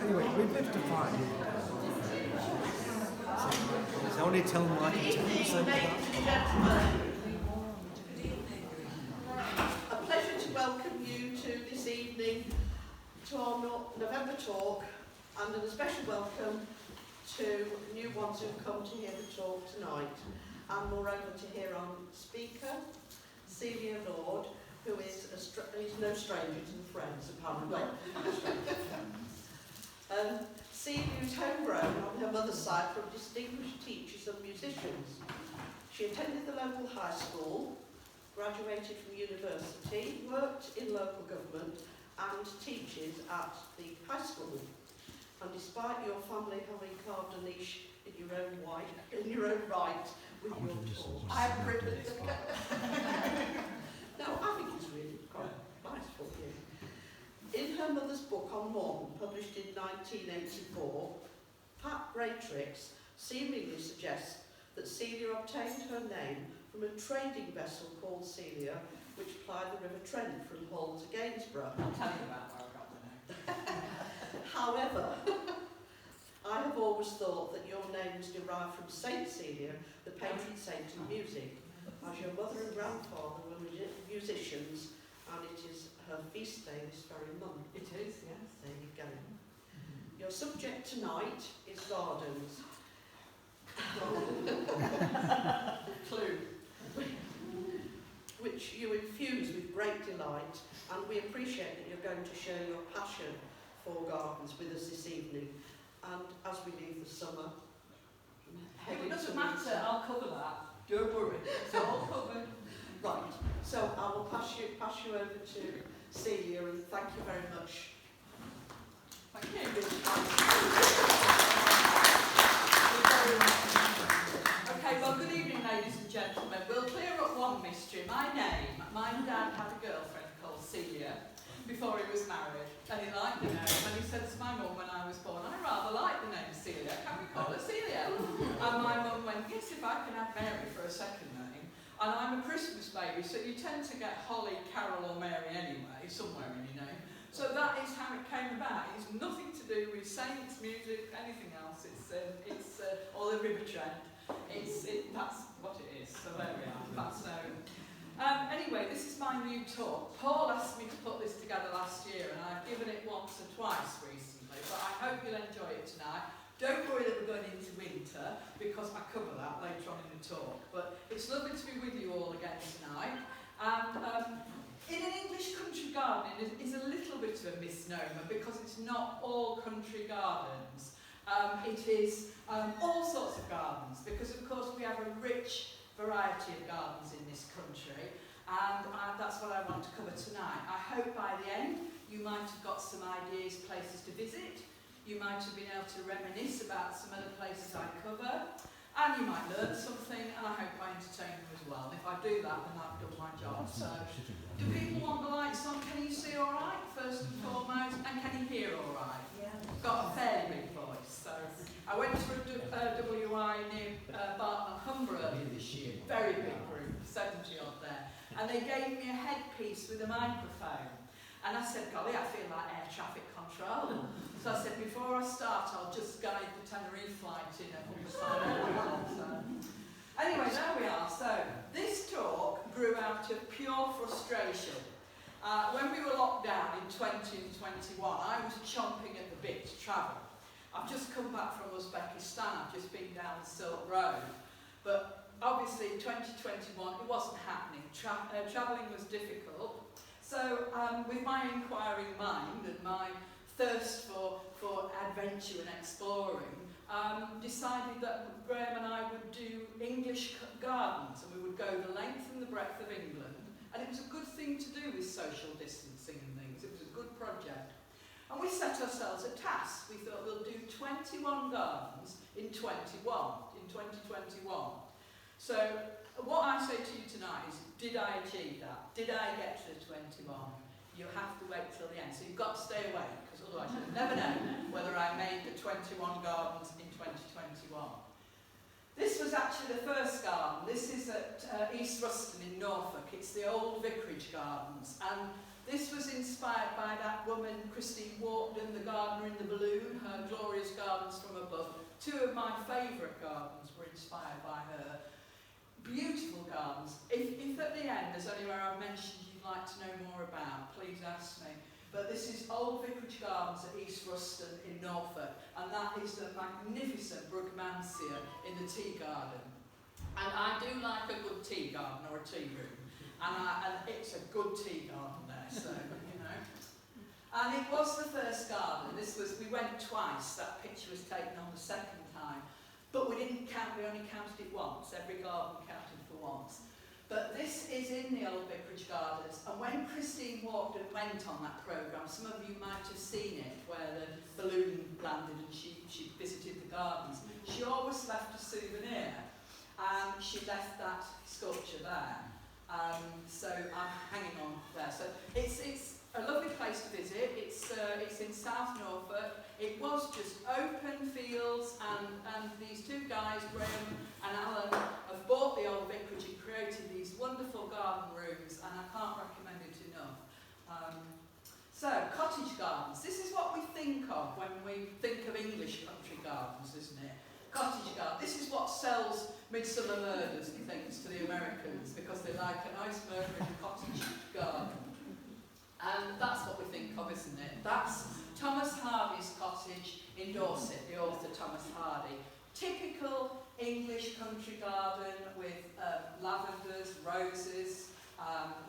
Anyway, we've lived to find. So only tell Mike to tell A pleasure to welcome you to this evening to our November talk, and a special welcome to new ones who've come to hear the talk tonight, and moreover to hear our speaker, Celia Lord, who is no stranger to the Friends, apparently. Celia's homegrown on her mother's side from distinguished teachers and musicians. She attended the local high school, graduated from university, worked in local government and teaches at the high school. And despite your family having carved a niche in your own right with your talk, I have written it. No, I think it's really quite nice for you. In her mother's book on Morton, published in 1984, Pat Greatrix seemingly suggests that Celia obtained her name from a trading vessel called Celia, which plied the River Trent from Hull to Gainsborough. I'll tell you about where I got the name. However, I have always thought that your name was derived from Saint Celia, the patron saint of music, as your mother and grandfather were musicians, and it is her feast day this very month. It is, yes. There you go. Your subject tonight is gardens. Clue. Which you infuse with great delight, and we appreciate that you're going to share your passion for gardens with us this evening. And as we leave the summer, It doesn't matter, I'll cover that. Don't worry, it's all covered. Right, so I will pass you over to Celia, and thank you very much. Thank you. Okay, well, good evening, ladies and gentlemen. We'll clear up one mystery. My dad had a girlfriend called Celia before he was married, and he liked the name, and he said to my mum when I was born, I rather like the name Celia, can we call her Celia? And my mum went, yes, if I can have Mary for a second name. And I'm a Christmas baby, so you tend to get Holly, Carol or Mary anyway, somewhere in your name. So that is how it came about. It's nothing to do with saints, music, anything else. It's or the River Trent. That's what it is. So there we are. That's known. Anyway, this is my new talk. Paul asked me to put this together last year, and I've given it once or twice recently, but I hope you'll enjoy it tonight. Don't worry that we're going into winter, because I cover that later on in the talk. But it's lovely to be with you all again tonight. And in an English country garden is a little bit of a misnomer, because it's not all country gardens. It is all sorts of gardens, because of course we have a rich variety of gardens in this country, and that's what I want to cover tonight. I hope by the end you might have got some ideas, places to visit. You might have been able to reminisce about some other places I cover, and you might learn something, and I hope I entertain you as well. If I do that, then I've done my job. So, do people want the lights on? Can you see all right, first and foremost? And can you hear all right? Yeah. Got a fairly big voice. So, I went to a WI near Barton-on-Humber earlier this year. Very big group, 70 odd there. And they gave me a headpiece with a microphone. And I said, golly, I feel like air traffic control. So I said, before I start, I'll just guide the Tenerife flight in at so. Anyway, there we are. So this talk grew out of pure frustration. When we were locked down in 20 and 21, I was chomping at the bit to travel. I've just come back from Uzbekistan. I've just been down the Silk Road. But obviously in 2021, it wasn't happening. Travelling was difficult. So with my inquiring mind and my thirst for adventure and exploring, decided that Graham and I would do English gardens, and we would go the length and the breadth of England, and it was a good thing to do with social distancing and things. It was a good project. And we set ourselves a task. We thought we'll do 21 gardens in 2021. So what I say to you tonight is, did I achieve that? Did I get to the 21? You have to wait till the end. So you've got to stay awake, because otherwise you'll never know whether I made the 21 gardens in 2021. This was actually the first garden. This is at East Ruston in Norfolk. It's the old vicarage gardens. And this was inspired by that woman, Christine Wharton, the gardener in the balloon, her Glorious Gardens from Above. Two of my favourite gardens were inspired by her. Beautiful gardens. If at the end there's anywhere I've mentioned you'd like to know more about, please ask me. But this is Old Vicarage Gardens at East Ruston in Norfolk, and that is the magnificent Brugmansia in the tea garden. And I do like a good tea garden or a tea room, and it's a good tea garden there, so, you know. And it was the first garden. We went twice. That picture was taken on the second time. But we didn't count, we only counted it once. Every garden counted for once. But this is in the Old Vicarage Gardens, and when Christine walked and went on that programme, some of you might have seen it, where the balloon landed and she visited the gardens. She always left a souvenir, and she left that sculpture there. So I'm hanging on there. So it's a lovely place to visit. It's in South Norfolk. It was just open fields, and these two guys, Graham and Alan, have bought the Old Vicarage and created these wonderful garden rooms, and I can't recommend it enough. So, cottage gardens. This is what we think of when we think of English country gardens, isn't it? Cottage garden. This is what sells Midsummer Murders and things to the Americans, because they like a nice murder in a cottage garden. And that's what we think of, isn't it? That's Thomas Hardy's cottage in Dorset, the author Thomas Hardy. Typical English country garden with lavenders, roses,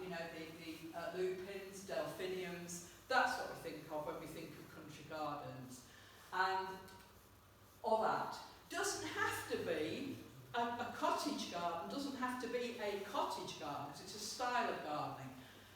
you know, the lupins, delphiniums. That's what we think of when we think of country gardens. And all that. Doesn't have to be a cottage garden, doesn't have to be a cottage garden, because it's a style of gardening.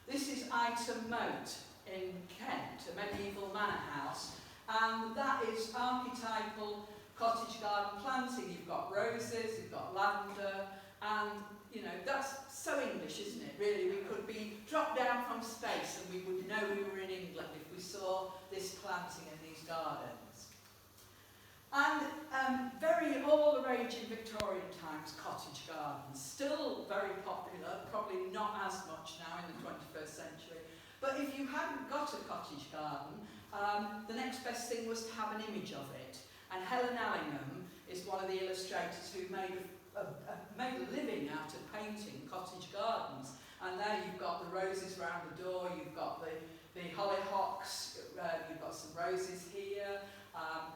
This is Ightham Moat in Kent, a medieval manor house, and that is archetypal cottage garden planting. You've got roses, you've got lavender, and you know, that's so English, isn't it? Really, we could be dropped down from space and we would know we were in England if we saw this planting in these gardens. And all the rage in Victorian times, cottage gardens, still very popular, probably not as much now in the 21st century. But if you hadn't got a cottage garden, the next best thing was to have an image of it. And Helen Allingham is one of the illustrators who made a living out of painting cottage gardens. And there you've got the roses round the door, you've got the hollyhocks, you've got some roses here,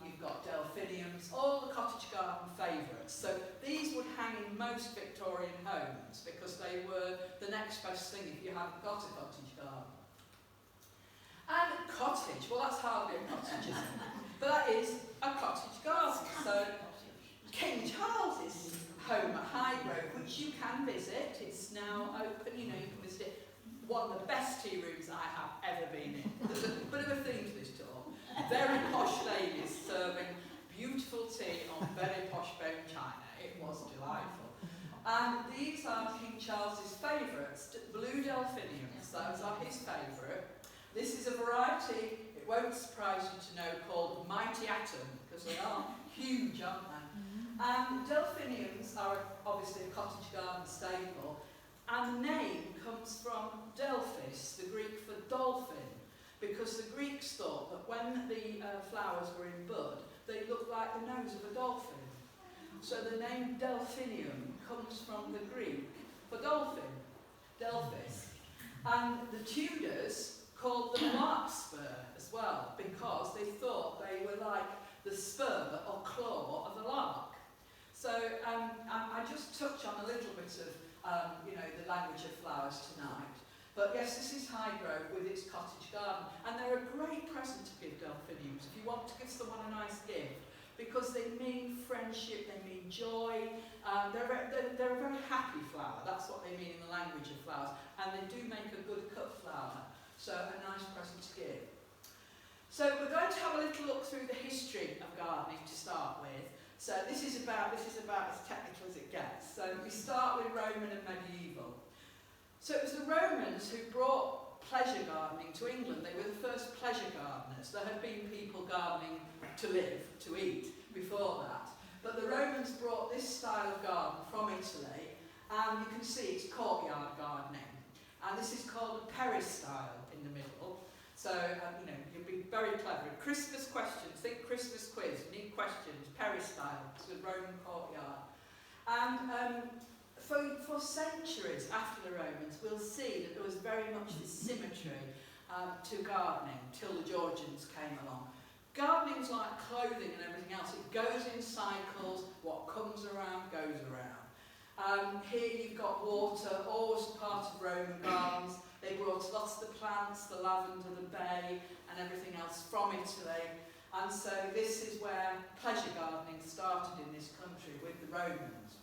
you've got delphiniums, all the cottage garden favourites. So these would hang in most Victorian homes because they were the next best thing if you hadn't got a cottage garden. And cottage, well that's hardly a cottage, isn't it? But that is a cottage garden. So King Charles's home at Highgrove, which you can visit, it's now open, you know, you can visit it. One of the best tea rooms I have ever been in. There's a bit of a theme to this talk. Very posh ladies serving beautiful tea on very posh bone china. It was delightful. And these are King Charles's favourites, blue delphiniums. Those are his favourite. This is a variety, it won't surprise you to know, called Mighty Atom, because they are huge, aren't they? And delphiniums are obviously a cottage garden staple. And the name comes from Delphis, the Greek for dolphin, because the Greeks thought that when the flowers were in bud, they looked like the nose of a dolphin. So the name delphinium comes from the Greek for dolphin, Delphis. And the Tudors called them larkspur as well, because they thought they were like the spur or claw of the lark. So I just touch on a little bit of you know, the language of flowers tonight. But yes, this is Highgrove with its cottage garden. And they're a great present to give delphiniums if you want to give someone a nice gift, because they mean friendship, they mean joy. They're a very happy flower. That's what they mean in the language of flowers. And they do make a good cut flower. So a nice present to give. So we're going to have a little look through the history of gardening to start with. So this is about as technical as it gets. So we start with Roman and medieval. So it was the Romans who brought pleasure gardening to England. They were the first pleasure gardeners. There had been people gardening to live, to eat, before that. But the Romans brought this style of garden from Italy, and you can see it's courtyard gardening. And this is called a peristyle in the middle. So, you know, you'll be very clever. Christmas questions, think Christmas quiz, need questions, peristyle, it's a Roman courtyard. And for centuries after the Romans, we'll see that there was very much this symmetry to gardening till the Georgians came along. Gardening's like clothing and everything else. It goes in cycles. What comes around goes around. Here you've got water, always part of Roman gardens. They brought lots of the plants, the lavender, the bay, and everything else from Italy. And so this is where pleasure gardening started in this country with the Romans.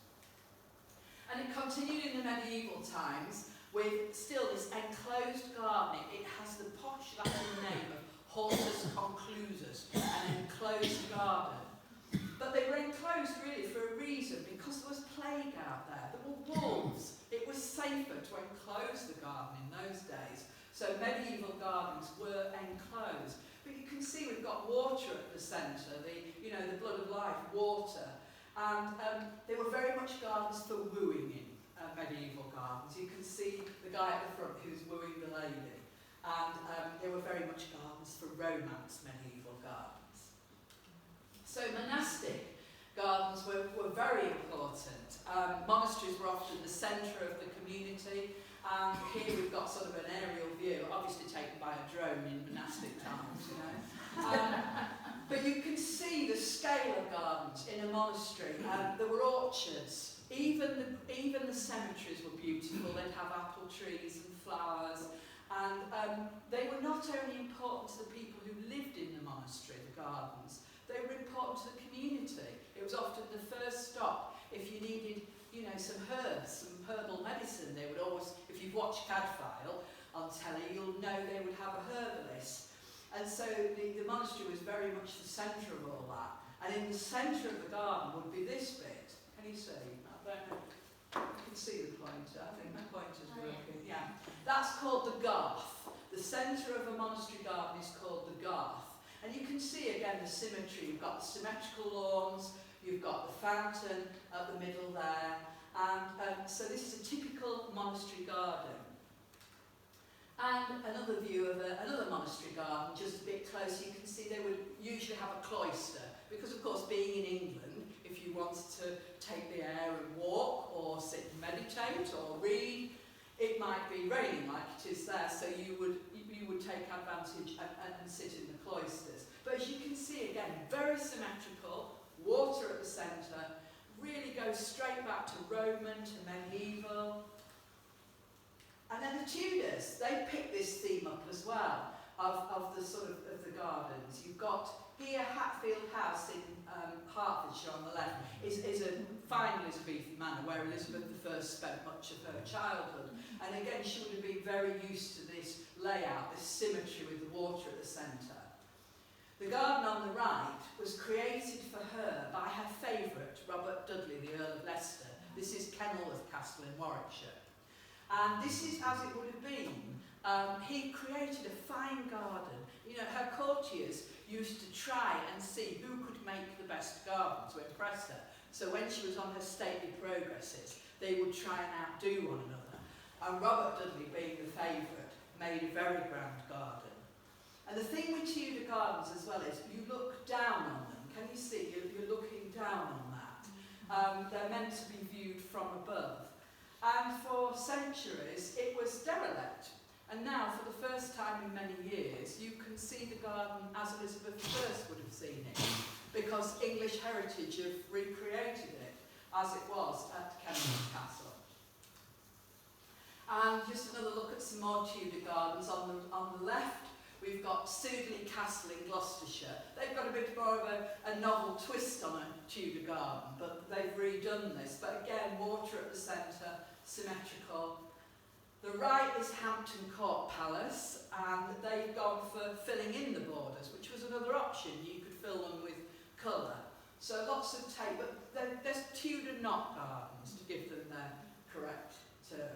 And it continued in the medieval times with still this enclosed gardening. It has the posh Latin name of hortus conclusus, an enclosed garden. But they were enclosed really for a reason, because there was plague out there. There were wolves. It was safer to enclose the garden in those days. So medieval gardens were enclosed. But you can see we've got water at the centre, the blood of life, water. And they were very much gardens for wooing in medieval gardens. You can see the guy at the front who's wooing the lady. And they were very much gardens for romance, medieval gardens. So monastic gardens were very important. Monasteries were often the centre of the community. And here we've got sort of an aerial view, obviously taken by a drone in monastic times, you know. But you can see the scale of gardens in a monastery. There were orchards. Even the cemeteries were beautiful. They'd have apple trees and flowers. And they were not only important to the people who lived in the monastery, the gardens, they were important to the community. It was often the first stop. If you needed, you know, some herbs, some herbal medicine, they would always, if you've watched Cadfael on telly, you'll know they would have a herbalist. And so the monastery was very much the centre of all that. And in the centre of the garden would be this bit. Can you see? I don't know. You can see the pointer. I think my pointer's working. Yeah. That's called the garth. The centre of a monastery garden is called the garth. And you can see again the symmetry. You've got the symmetrical lawns, you've got the fountain at the middle there. And so this is a typical monastery garden. And another view of another monastery garden, just a bit closer, you can see they would usually have a cloister. Because of course, being in England, if you wanted to take the air and walk, or sit and meditate, or read, it might be raining like it is there, so you would take advantage and sit in the cloisters. But as you can see again, very symmetrical, water at the centre, really goes straight back to Roman, to medieval. And then the Tudors, they picked this theme up as well, of the gardens. You've got here Hatfield House in Hertfordshire on the left is a fine Elizabethan manor where Elizabeth I spent much of her childhood. And again, she would have been very used to this layout, this symmetry with the water at the centre. The garden on the right was created for her by her favourite, Robert Dudley, the Earl of Leicester. This is Kenilworth Castle in Warwickshire. And this is as it would have been. He created a fine garden. You know, her courtiers used to try and see who could make the best garden to impress her. So when she was on her stately progresses, they would try and outdo one another. And Robert Dudley, being the favourite, made a very grand garden. And the thing with Tudor gardens as well is you look down on them. Can you see? You're looking down on that. They're meant to be viewed from above. And for centuries, it was derelict. And now, for the first time in many years, you can see the garden as Elizabeth I would have seen it, because English Heritage have recreated it as it was at Kenilworth Castle. And just another look at some more Tudor gardens. On the left, we've got Sudeley Castle in Gloucestershire. They've got a bit more of a novel twist on a Tudor garden, but they've redone this. But again, water at the centre, symmetrical. The right is Hampton Court Palace, and they've gone for filling in the borders, which was another option. You could fill them with colour. So lots of tape, but there's Tudor knot gardens to give them their correct term.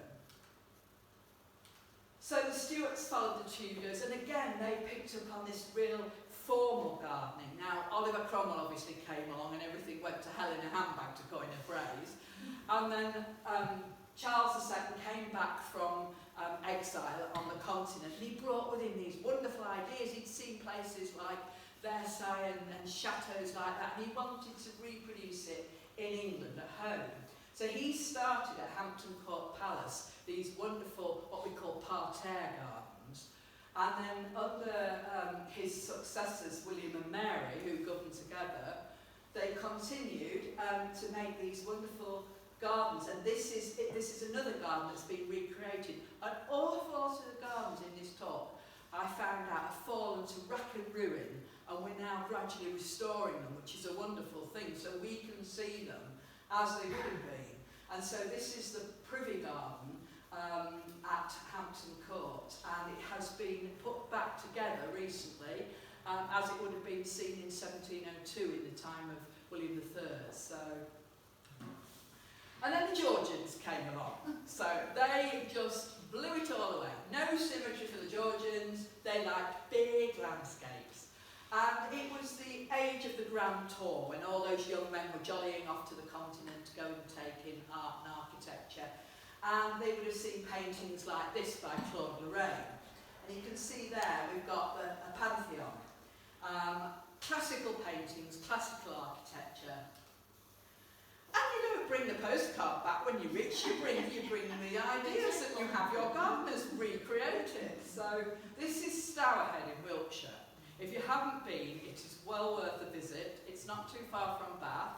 So the Stuarts followed the Tudors, and again they picked up on this real formal gardening. Now Oliver Cromwell obviously came along and everything went to hell in a handbag, to coin a phrase. And then Charles II came back from exile on the continent, and he brought with him these wonderful ideas. He'd seen places like Versailles and chateaux like that, and he wanted to reproduce it in England at home. So he started at Hampton Court Palace these wonderful, what we call parterre gardens, and then under his successors, William and Mary, who governed together, they continued to make these wonderful gardens, and this is another garden that's been recreated. An awful lot of the gardens in this talk, I found out, have fallen to rack and ruin, and we're now gradually restoring them, which is a wonderful thing, so we can see them as they would have been. And so this is the Privy Garden at Hampton Court, and it has been put back together recently, as it would have been seen in 1702 in the time of William III. So. And then the Georgians came along, so they just blew it all away. No symmetry for the Georgians, they liked big landscapes. And it was the age of the Grand Tour, when all those young men were jollying off to the continent to go and take in art and architecture. And they would have seen paintings like this by Claude Lorraine. And you can see there, we've got a Pantheon. Classical paintings, classical architecture. And you don't bring the postcard back when you're rich, you bring the ideas, and you have your gardeners recreate it. So this is Stourhead in Wiltshire. If you haven't been, it is well worth a visit. It's not too far from Bath.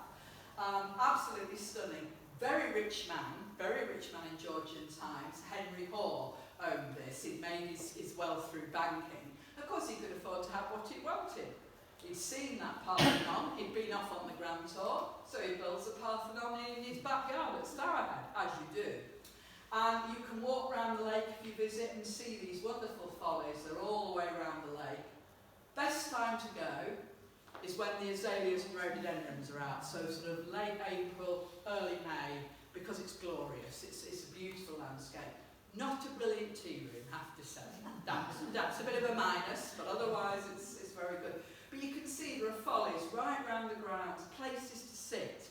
Absolutely stunning. Very rich man in Georgian times. Henry Hall owned this. He'd made his wealth through banking. Of course, he could afford to have what he wanted. He'd seen that Parthenon, he'd been off on the Grand Tour, so he builds a Parthenon in his backyard at Stourhead, as you do. And you can walk around the lake if you visit and see these wonderful follies. They're all the way around the lake. Best time to go is when the azaleas and rhododendrons are out, so sort of late April, early May, because it's glorious. It's a beautiful landscape. Not a brilliant tea room, have to say. That's a bit of a minus, but otherwise it's very good. But you can see there are follies right round the grounds, places to sit.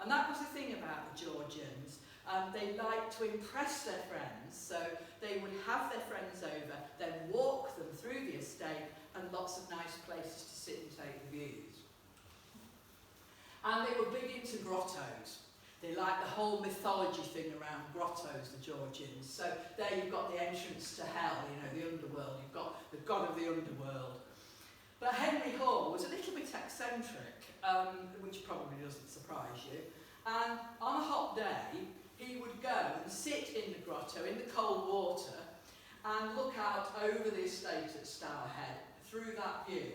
And that was the thing about the Georgians. They liked to impress their friends, so they would have their friends over, then walk them through the estate, and lots of nice places to sit and take the views. And they were big into grottos. They liked the whole mythology thing around grottos, the Georgians. So there you've got the entrance to hell, you know, the underworld. You've got the god of the underworld. But Henry Hall was a little bit eccentric, which probably doesn't surprise you. And on a hot day, he would go and sit in the grotto, in the cold water, and look out over the estate at Stourhead, through that view.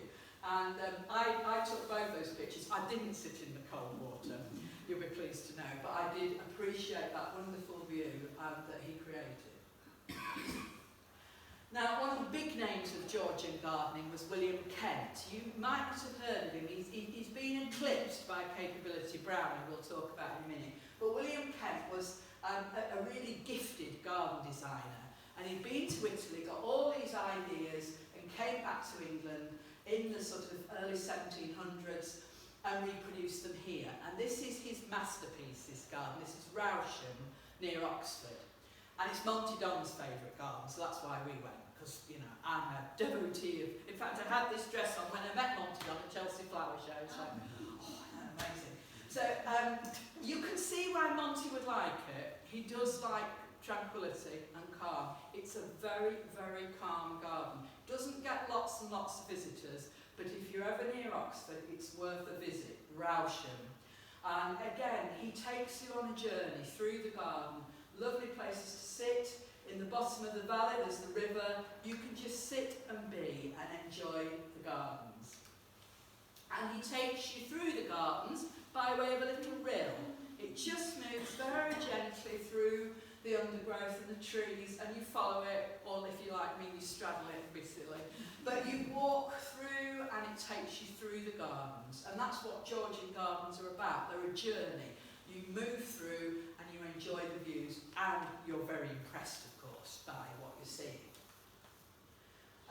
And I took both those pictures. I didn't sit in the cold water, you'll be pleased to know, but I did appreciate that wonderful view that he created. Now, one of the big names of Georgian gardening was William Kent. You might not have heard of him. He's been eclipsed by Capability Brown, who we'll talk about in a minute. But William Kent was a really gifted garden designer. And he'd been to Italy, got all these ideas, and came back to England in the sort of early 1700s and reproduced them here. And this is his masterpiece, this garden. This is Rousham, near Oxford. And it's Monty Don's favourite garden, so that's why we went. Because, you know, I'm a devotee of... In fact, I had this dress on when I met Monty Don at Chelsea Flower Show, so... Oh, amazing. So, you can see why Monty would like it. He does like tranquility and calm. It's a very, very calm garden. Doesn't get lots and lots of visitors, but if you're ever near Oxford, it's worth a visit. Rousham. And again, he takes you on a journey through the garden. Lovely places to sit. In the bottom of the valley, there's the river. You can just sit and be and enjoy the gardens. And he takes you through the gardens by way of a little rill. It just moves very gently through the undergrowth and the trees, and you follow it, or if you like me, you straddle it and be silly. But you walk through, and it takes you through the gardens. And that's what Georgian gardens are about. They're a journey. You move through, and you enjoy the views, and you're very impressed, of course, by what you're seeing.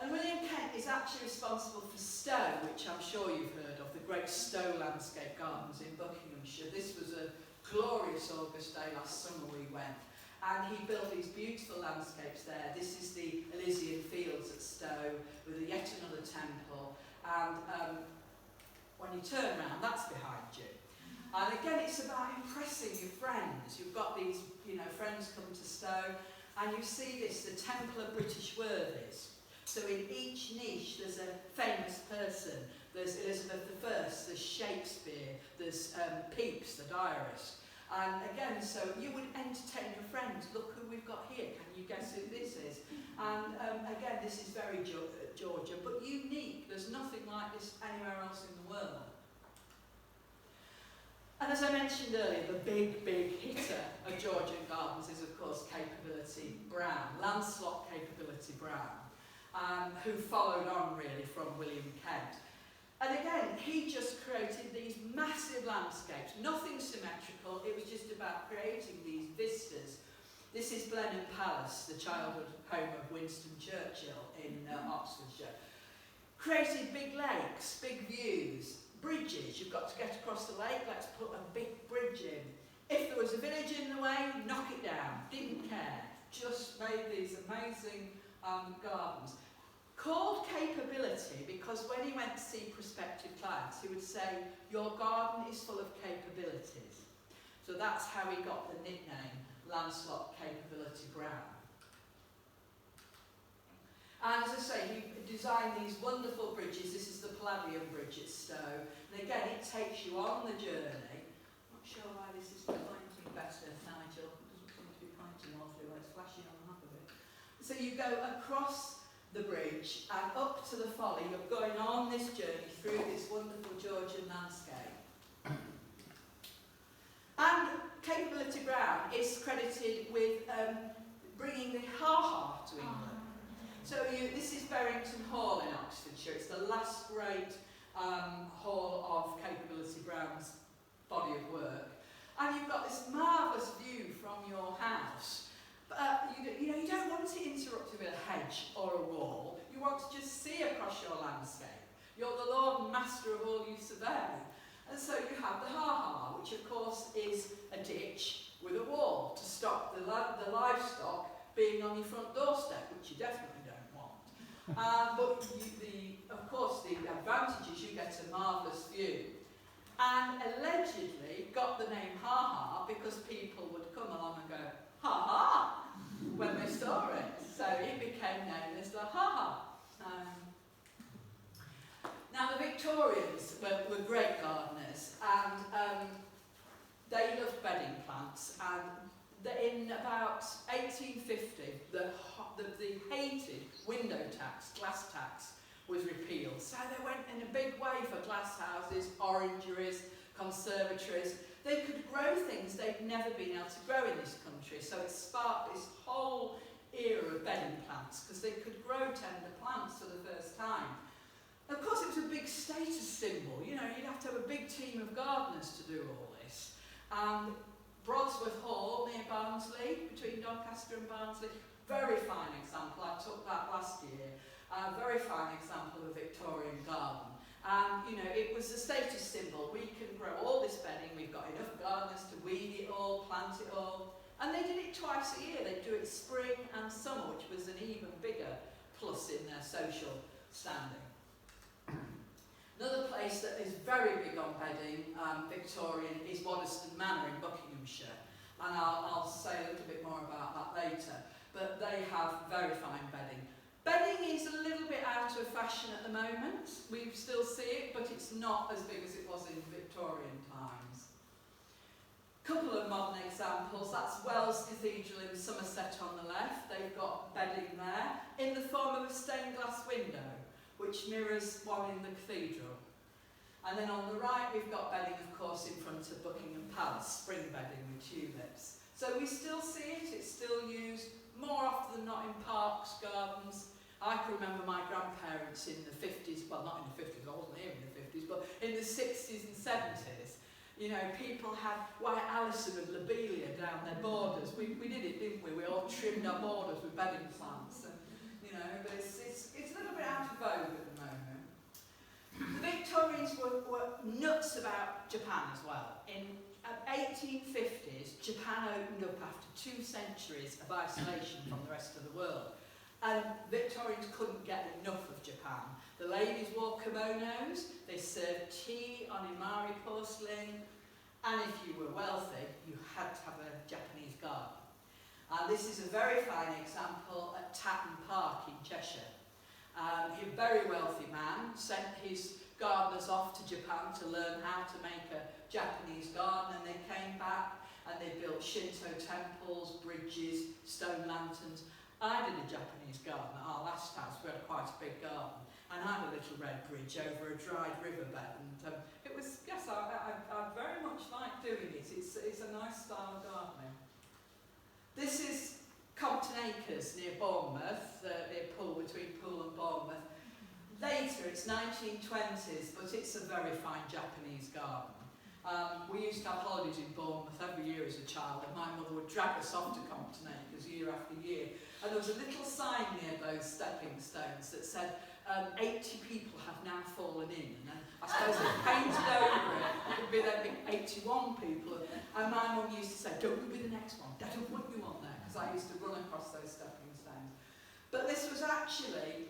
And William Kent is actually responsible for Stowe, which I'm sure you've heard of, the great Stowe landscape gardens in Buckinghamshire. This was a glorious August day last summer we went. And he built these beautiful landscapes there. This is the Elysian Fields at Stowe, with yet another temple. And when you turn around, that's behind you. And again, it's about impressing your friends. You've got these, friends come to Stowe, and you see this, the Temple of British Worthies. So in each niche, there's a famous person. There's Elizabeth I, there's Shakespeare, there's Pepys, the diarist. And again, so you would entertain your friends. Look who we've got here. Can you guess who this is? And again, this is very Georgia, but unique. There's nothing like this anywhere else in the world. And as I mentioned earlier, the big, big hitter of Georgian gardens is, of course, Capability Brown, Lancelot Capability Brown, who followed on, really, from William Kent. And again, he just created these massive landscapes, nothing symmetrical. It was just about creating these vistas. This is Blenheim Palace, the childhood home of Winston Churchill in Oxfordshire. Created big lakes, big views, bridges. You've got to get across the lake, let's put a big bridge in. If there was a village in the way, knock it down. Didn't care. Just made these amazing gardens. Called Capability because when he went to see prospective clients, he would say, your garden is full of capabilities. So that's how he got the nickname Lancelot Capability Brown. And as I say, he designed these wonderful bridges. This is the Palladium Bridge at Stowe. And again, it takes you on the journey. I'm not sure why this is pointing better, Nigel. It doesn't seem to be pointing all through, it's flashing on the map a bit. So you go across the bridge and up to the folly. You're going on this journey through this wonderful Georgian landscape. And Capability Brown is credited with bringing the ha-ha to England. So this is Berrington Hall in Oxfordshire. It's the last great hall of Capability Brown's body of work. And you've got this marvellous view from your house. You don't want it interrupted with a hedge or a wall. You want to just see across your landscape. You're the Lord and Master of all you survey. And so you have the ha-ha, which of course is a ditch with a wall to stop the livestock being on your front doorstep, which you definitely don't want. But of course the advantage is you get a marvellous view. And allegedly got the name ha-ha because people would come along and go, ha-ha, when they saw it. So it became known as the ha-ha. Now the Victorians were great gardeners, and they loved bedding plants. And in about 1850, the hated window tax, glass tax, was repealed. So they went in a big way for glass houses, orangeries, conservatories. They could grow things they'd never been able to grow in this country. So it sparked this whole era of bedding plants because they could grow tender plants for the first time. Of course, it was a big status symbol. You'd have to have a big team of gardeners to do all this. Broadsworth Hall near Barnsley, between Doncaster and Barnsley, very fine example. I took that last year. Very fine example of a Victorian garden. It was a status symbol. We can grow all this bedding. We've got enough gardeners to weed it all, plant it all. And they did it twice a year. They'd do it spring and summer, which was an even bigger plus in their social standing. Another place that is very big on bedding, Victorian, is Waddesdon Manor in Buckinghamshire. And I'll say a little bit more about that later. But they have very fine bedding. Bedding is a little bit out of fashion at the moment. We still see it, but it's not as big as it was in Victorian times. Couple of modern examples. That's Wells Cathedral in Somerset on the left. They've got bedding there in the form of a stained glass window, which mirrors one in the cathedral. And then on the right, we've got bedding, of course, in front of Buckingham Palace, spring bedding with tulips. So we still see it. It's still used more often than not in parks, gardens. I can remember my grandparents in the 50s, well, not in the 50s, I wasn't here in the 50s, but in the 60s and 70s, people had white Alison and lobelia down their borders. We did it, didn't we? We all trimmed our borders with bedding plants. And, but it's a little bit out of vogue at the moment. The Victorians were nuts about Japan as well. In 18 1850s, Japan opened up after 2 centuries of isolation from the rest of the world. And Victorians couldn't get enough of Japan. The ladies wore kimonos, they served tea on imari porcelain, and if you were wealthy, you had to have a Japanese garden. And this is a very fine example at Tatton Park in Cheshire. A very wealthy man sent his gardeners off to Japan to learn how to make a Japanese garden, and they came back and they built Shinto temples, bridges, stone lanterns. I did a Japanese garden at our last house. We had quite a big garden, and I had a little red bridge over a dried riverbed, and it was, yes, I very much like doing it. It's a nice style of gardening. This is Compton Acres near Bournemouth, near Poole, between Poole and Bournemouth. Later, it's 1920s, but it's a very fine Japanese garden. We used to have holidays in Bournemouth every year as a child, and my mother would drag us off to Compton Acres year after year. And there was a little sign near those stepping stones that said, 80 people have now fallen in. And I suppose they painted over it would be there being 81 people. And my mum used to say, don't you be the next one, Dad will put you on there, because I used to run across those stepping stones. But this was actually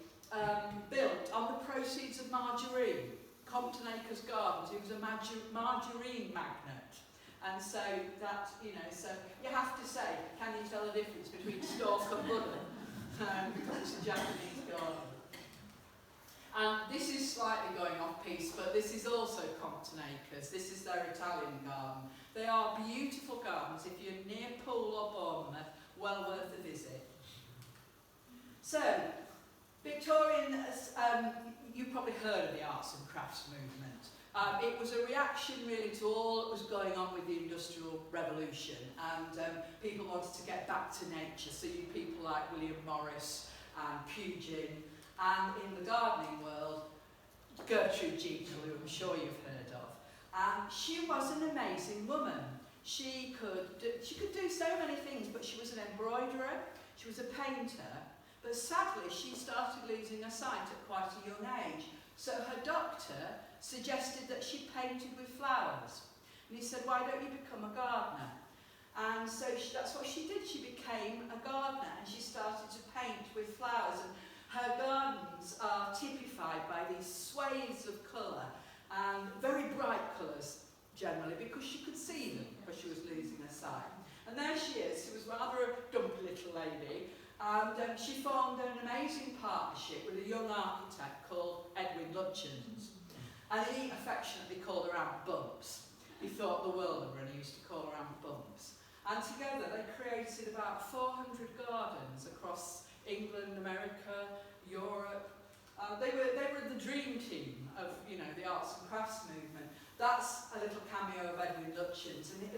built on the proceeds of margarine. Compton Acres Gardens, he was a margarine magnate. And so that, so you have to say, can you tell the difference between stalk and butter? Because it's a Japanese garden. And this is slightly going off piece, but this is also Compton Acres. This is their Italian garden. They are beautiful gardens. If you're near Poole or Bournemouth, well worth a visit. So, Victorian, you've probably heard of the arts and crafts movement. It was a reaction really to all that was going on with the Industrial Revolution, and people wanted to get back to nature. So you people like William Morris and Pugin, and in the gardening world, Gertrude Jekyll, who I'm sure you've heard of. And she was an amazing woman. She could do so many things, but she was an embroiderer, she was a painter, but sadly she started losing her sight at quite a young age. So her doctor suggested that she painted with flowers. And he said, why don't you become a gardener? And so that's what she did. She became a gardener, and she started to paint with flowers. And her gardens are typified by these swathes of colour, and very bright colours generally, because she could see them, because she was losing her sight. And there she is. She was rather a dumpy little lady. And she formed an amazing partnership with a young architect called Edwin Lutyens. And he affectionately called her Aunt Bumps. He thought the world of her, and he used to call her Aunt Bumps. And together they created about 400 gardens across England, America, Europe. They were the dream team of, the arts and crafts movement. That's a little cameo of Edwin Lutyens, and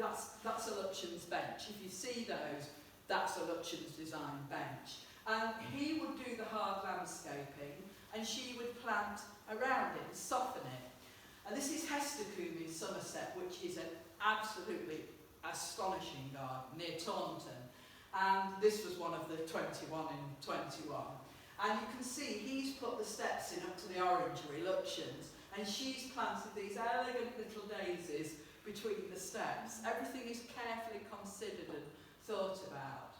that's a Lutyens bench. If you see those, that's a Lutyens design bench. And he would do the hard landscaping, and she would plant around it and soften it. And this is Hestercombe in Somerset, which is an absolutely astonishing garden near Taunton. And this was one of the 21 in 21. And you can see he's put the steps in up to the orangery, Lutyens, and she's planted these elegant little daisies between the steps. Everything is carefully considered and thought about.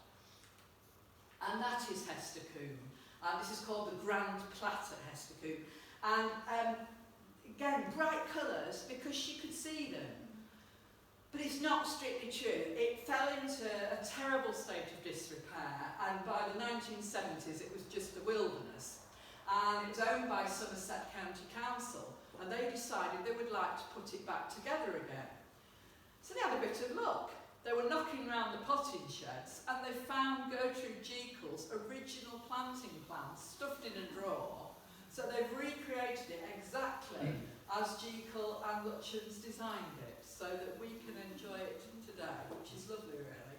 And that is Hestercombe. This is called the Grand Platter Hestercombe. And again, bright colours because she could see them. But it's not strictly true. It fell into a terrible state of disrepair, and by the 1970s it was just a wilderness. And it was owned by Somerset County Council, and they decided they would like to put it back together again. So they had a bit of luck. They were knocking around the potting sheds, and they found Gertrude Jekyll's original planting plans stuffed in a drawer. So they've recreated it exactly as Jekyll and Lutyens designed it, so that we can enjoy it today, which is lovely, really.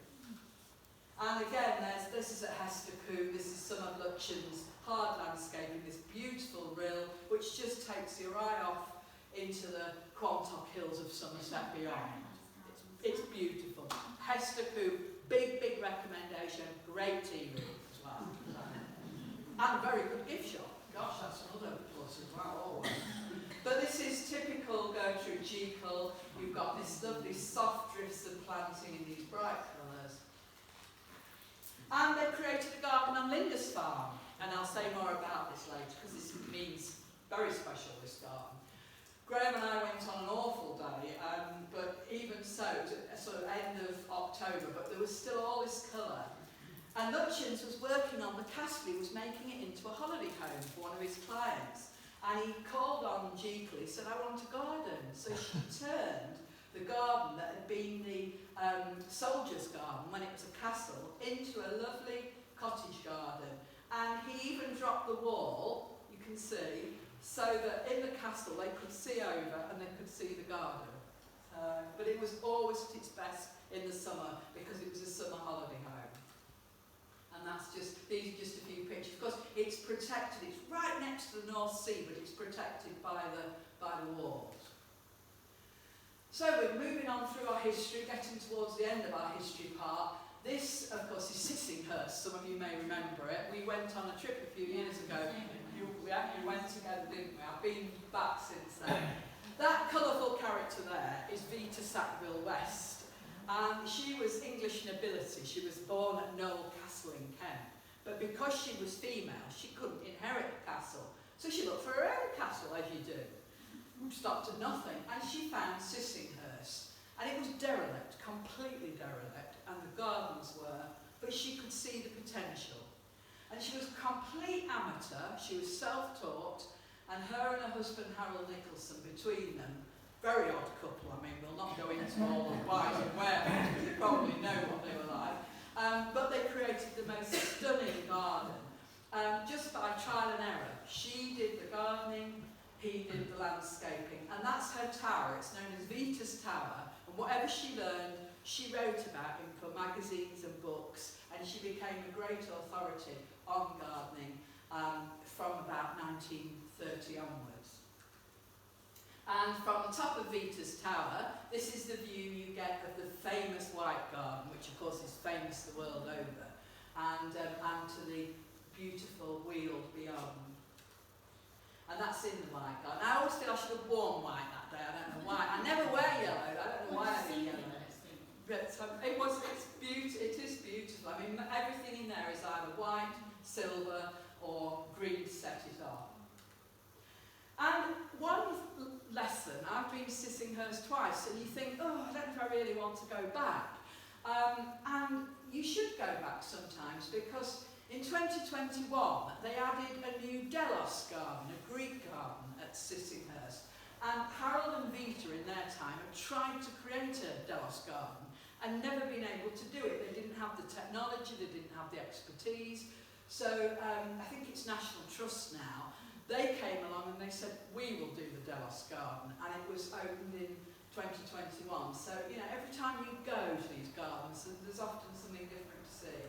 And again, this is at Hestercombe. This is some of Lutyens' hard landscaping, this beautiful rill, which just takes your eye off into the Quantock Hills of Somerset beyond. It's beautiful. Hestercombe, big recommendation. Great tea room as well. And a very good gift shop. Gosh, that's another plus as well. Always. But this is typical typical Gertrude Jekyll, you've got this lovely soft drifts of planting in these bright colours. And they've created a garden on Linda's farm, and I'll say more about this later because this means very special, this garden. Graham and I went on an awful day, but even so, it was a sort of end of October, but there was still all this colour. And Lutyens was working on the castle. He was making it into a holiday home for one of his clients. And he called on Jekyll. He said, I want a garden. So she turned the garden that had been the soldier's garden when it was a castle into a lovely cottage garden. And he even dropped the wall, you can see, so that in the castle they could see over and they could see the garden. But it was always at its best in the summer because it was a summer holiday home. And that's just, these are just a few pictures. Of course, it's protected, it's right next to the North Sea, but it's protected by the walls. So we're moving on through our history, getting towards the end of our history part. This, of course, is Sissinghurst. Some of you may remember it. We went on a trip a few years ago. We actually went together, didn't we? I've been back since then. That colourful character there is Vita Sackville-West. And she was English nobility. She was born at Knowle Castle in Kent. But because she was female, she couldn't inherit the castle. So she looked for her own castle, as you do. Stopped at nothing. And she found Sissinghurst. And it was derelict, completely derelict. And the gardens were. But she could see the potential. And she was a complete amateur. She was self-taught. And her and her husband, Harold Nicholson, between them, very odd couple. I mean, we'll not go into all the why and where, because you probably know what they were like. But they created the most stunning garden, just by trial and error. She did the gardening, he did the landscaping, and that's her tower. It's known as Vita's Tower, and whatever she learned, she wrote about it for magazines and books, and she became a great authority on gardening from about 1930 onwards. And from the top of Vita's Tower, this is the view you get of the famous White Garden, which of course is famous the world over, and to the beautiful Weald beyond. And that's in the White Garden. I always feel I should have worn white that day. I don't know why. I never wear yellow. I don't know why I wear yellow. But it is beautiful. I mean, everything in there is either white, silver, or green to set it off. And one lesson, I've been to Sissinghurst twice, and you think, oh, I don't know if I really want to go back. And you should go back sometimes, because in 2021, they added a new Delos garden, a Greek garden at Sissinghurst. And Harold and Vita, in their time, had tried to create a Delos garden and never been able to do it. They didn't have the technology, they didn't have the expertise. So I think it's National Trust now. They came along and they said, we will do the Delos garden. And it was opened in 2021. So, you know, every time you go to these gardens, there's often something different to see.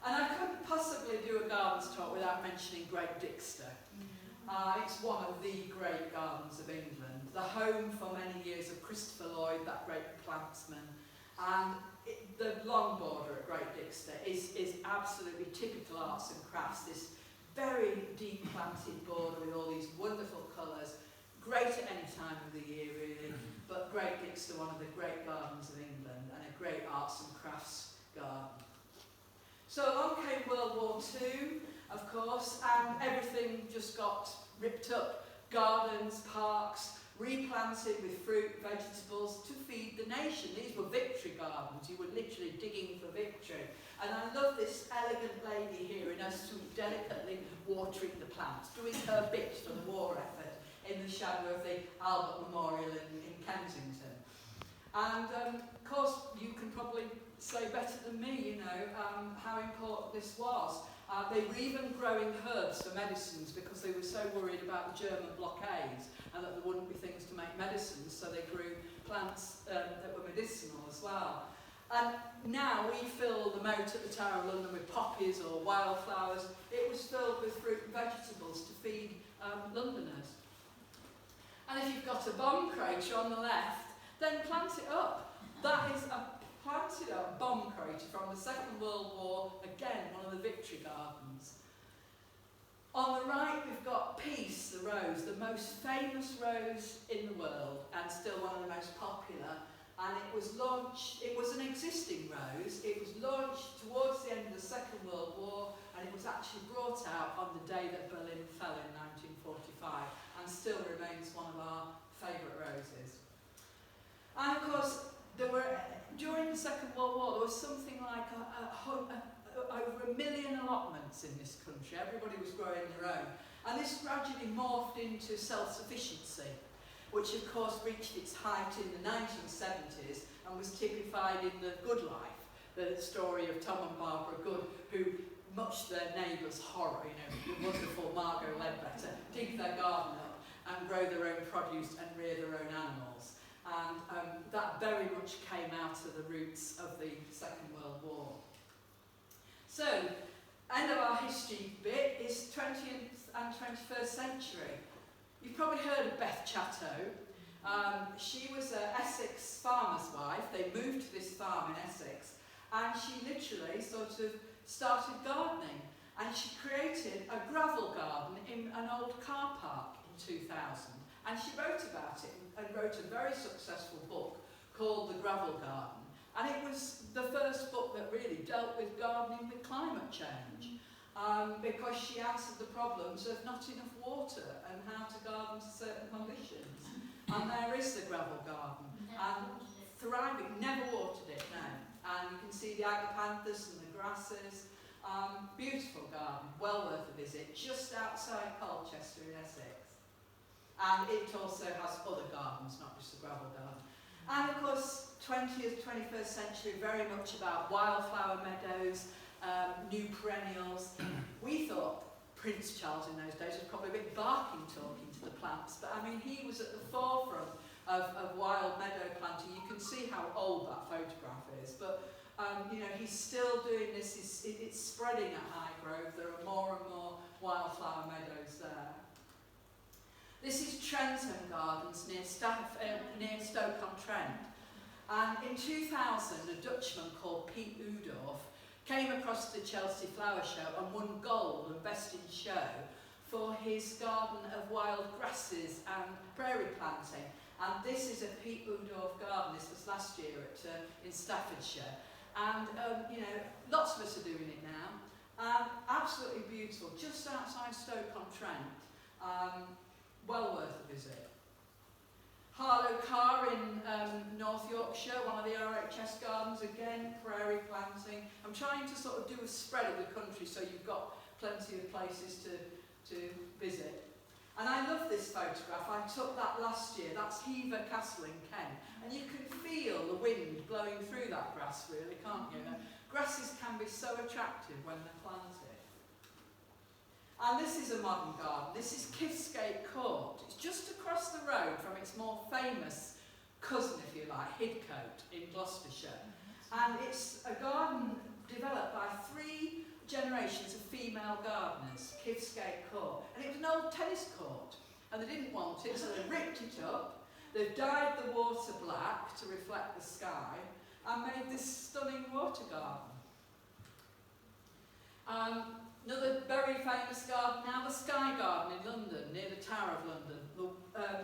And I couldn't possibly do a gardens talk without mentioning Great Dixter. It's one of the great gardens of England, the home for many years of Christopher Lloyd, that great plantsman. And the long border at Great Dixter is absolutely typical arts and crafts, this very deep planted border with all these wonderful colours, great at any time of the year really, but Great Dixter, one of the great gardens of England and a great arts and crafts garden. So along came World War II, of course, and everything just got ripped up. Gardens, parks, replanted with fruit, vegetables to feed the nation. These were victory gardens. You were literally digging for victory. And I love this elegant lady here in her suit, delicately watering the plants, doing her bit for the war effort in the shadow of the Albert Memorial in Kensington. And of course, you can probably say better than me, you know, how important this was. They were even growing herbs for medicines because they were so worried about the German blockades and that there wouldn't be things to make medicines, so they grew plants that were medicinal as well. And now we fill the moat at the Tower of London with poppies or wildflowers. It was filled with fruit and vegetables to feed Londoners. And if you've got a bomb crater on the left, then plant it up. That is a planted up bomb crater from the Second World War, again one of the victory gardens. On the right, we've got Peace, the rose, the most famous rose in the world and still one of the most popular. And it was launched, it was an existing rose, it was launched towards the end of the Second World War, and it was actually brought out on the day that Berlin fell in 1945 and still remains one of our favourite roses. And of course, during the Second World War, there was something like over 1 million allotments in this country. Everybody was growing their own. And this gradually morphed into self-sufficiency, which of course reached its height in the 1970s and was typified in The Good Life, the story of Tom and Barbara Good, who, much to their neighbours' horror, the wonderful Margot Ledbetter, dig their garden up and grow their own produce and rear their own animals. And that very much came out of the roots of the Second World War. So, end of our history bit is 20th and 21st century. You've probably heard of Beth Chatto. She was an Essex farmer's wife. They moved to this farm in Essex, and she literally sort of started gardening. And she created a gravel garden in an old car park in 2000. And she wrote about it and wrote a very successful book called The Gravel Garden. And it was the first book that really dealt with gardening with climate change. Because she answered the problems of not enough water and how to garden to certain conditions. And there is the gravel garden. And thriving, never watered it, no. And you can see the agapanthus and the grasses. Beautiful garden, well worth a visit, just outside Colchester in Essex. And it also has other gardens, not just the gravel garden. And of course, 20th, 21st century, very much about wildflower meadows, new perennials. We thought Prince Charles in those days was probably a bit barking talking to the plants, but I mean, he was at the forefront of wild meadow planting. You can see how old that photograph is, but he's still doing this. It's spreading at Highgrove. There are more and more wildflower meadows there. This is Trentham Gardens near Stoke-on-Trent. And in 2000, a Dutchman called Piet Oudorff came across the Chelsea Flower Show and won gold and best in show for his garden of wild grasses and prairie planting. And this is a Piet Oudorff garden. This was last year in Staffordshire. And, lots of us are doing it now. Absolutely beautiful, just outside Stoke-on-Trent. Well worth a visit. Harlow Carr in North Yorkshire, one of the RHS gardens, again, prairie planting. I'm trying to sort of do a spread of the country so you've got plenty of places to visit. And I love this photograph. I took that last year. That's Hever Castle in Kent. And you can feel the wind blowing through that grass, really, can't you? Grasses can be so attractive when they're planted. And this is a modern garden. This is Kifsgate Court. It's just across the road from its more famous cousin, if you like, Hidcote in Gloucestershire. And it's a garden developed by 3 generations of female gardeners, Kifsgate Court. And it was an old tennis court, and they didn't want it, so they ripped it up. They've dyed the water black to reflect the sky, and made this stunning water garden. Another very famous garden now, the Sky Garden in London, near the Tower of London, the